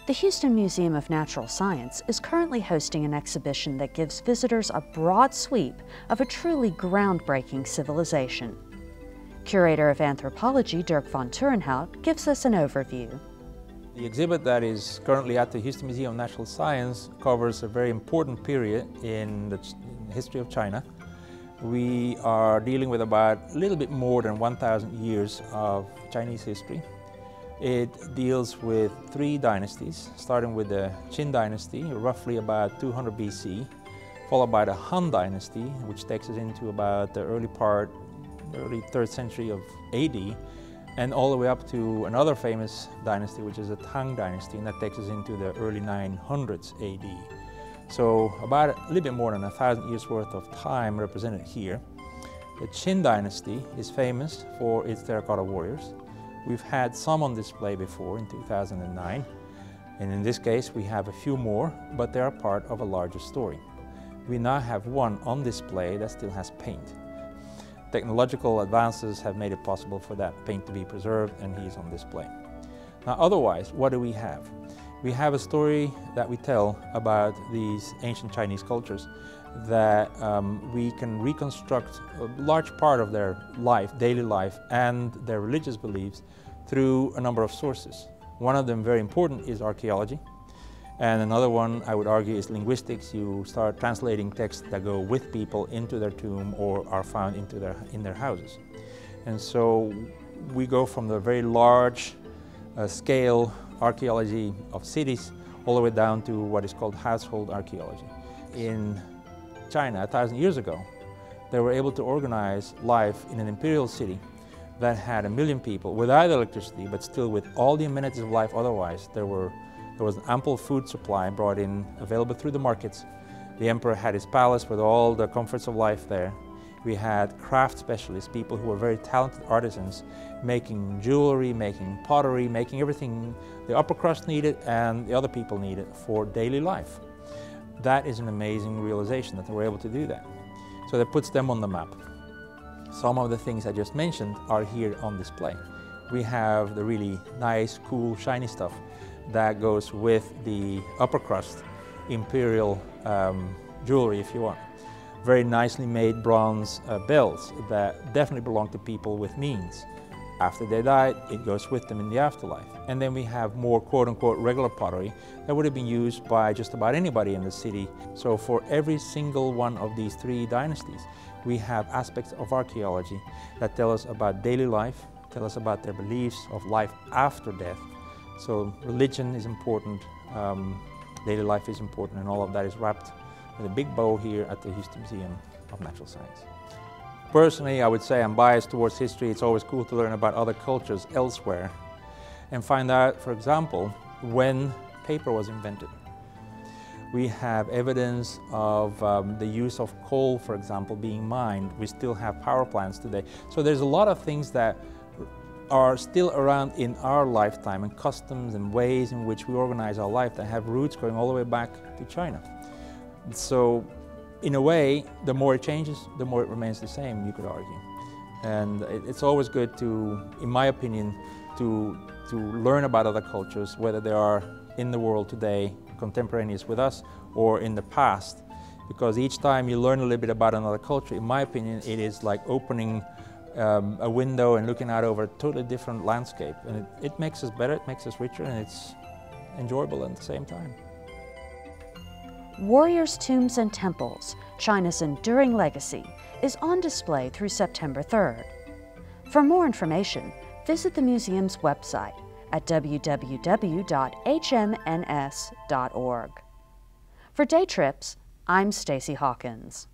The Houston Museum of Natural Science is currently hosting an exhibition that gives visitors a broad sweep of a truly groundbreaking civilization. Curator of Anthropology, Dirk von Tuerenhout, gives us an overview. The exhibit that is currently at the Houston Museum of Natural Science covers a very important period in the history of China. We are dealing with about a little bit more than 1,000 years of Chinese history. It deals with three dynasties, starting with the Qin dynasty, roughly about 200 BC, followed by the Han dynasty, which takes us into about the early 3rd century of AD, and all the way up to another famous dynasty, which is the Tang dynasty, and that takes us into the early 900s AD. So about a little bit more than 1,000 years worth of time represented here. The Qin dynasty is famous for its Terra Cotta warriors. We've had some on display before in 2009, and in this case we have a few more, but they are part of a larger story. We now have one on display that still has paint. Technological advances have made it possible for that paint to be preserved, and he is on display. Now otherwise, what do we have? We have a story that we tell about these ancient Chinese cultures that we can reconstruct a large part of their life, daily life, and their religious beliefs through a number of sources. One of them, very important, is archaeology, and another one, I would argue, is linguistics. You start translating texts that go with people into their tomb or are found in their houses. And so we go from the very large scale archaeology of cities all the way down to what is called household archaeology. In China, 1,000 years ago, they were able to organize life in an imperial city that had 1 million people without electricity, but still with all the amenities of life otherwise. There was an ample food supply brought in, available through the markets. The emperor had his palace with all the comforts of life there. We had craft specialists, people who were very talented artisans, making jewelry, making pottery, making everything the upper crust needed and the other people needed for daily life. That is an amazing realization that they were able to do that. So that puts them on the map. Some of the things I just mentioned are here on display. We have the really nice, cool, shiny stuff that goes with the upper crust imperial jewelry, if you want. Very nicely made bronze bells that definitely belong to people with means. After they died, it goes with them in the afterlife. And then we have more quote-unquote regular pottery that would have been used by just about anybody in the city. So for every single one of these three dynasties, we have aspects of archaeology that tell us about daily life, tell us about their beliefs of life after death. So religion is important, daily life is important, and all of that is wrapped with a big bow here at the Houston Museum of Natural Science. Personally, I would say I'm biased towards history. It's always cool to learn about other cultures elsewhere and find out, for example, when paper was invented. We have evidence of the use of coal, for example, being mined. We still have power plants today. So there's a lot of things that are still around in our lifetime, and customs and ways in which we organize our life that have roots going all the way back to China. So in a way, the more it changes, the more it remains the same, you could argue. And it's always good to, in my opinion, to learn about other cultures, whether they are in the world today, contemporaneous with us, or in the past. Because each time you learn a little bit about another culture, in my opinion, it is like opening a window and looking out over a totally different landscape. And it makes us better, it makes us richer, and it's enjoyable at the same time. Warriors' Tombs and Temples, China's Enduring Legacy, is on display through September 3rd. For more information, visit the museum's website at www.hmns.org. For Day Trips, I'm Stacee Hawkins.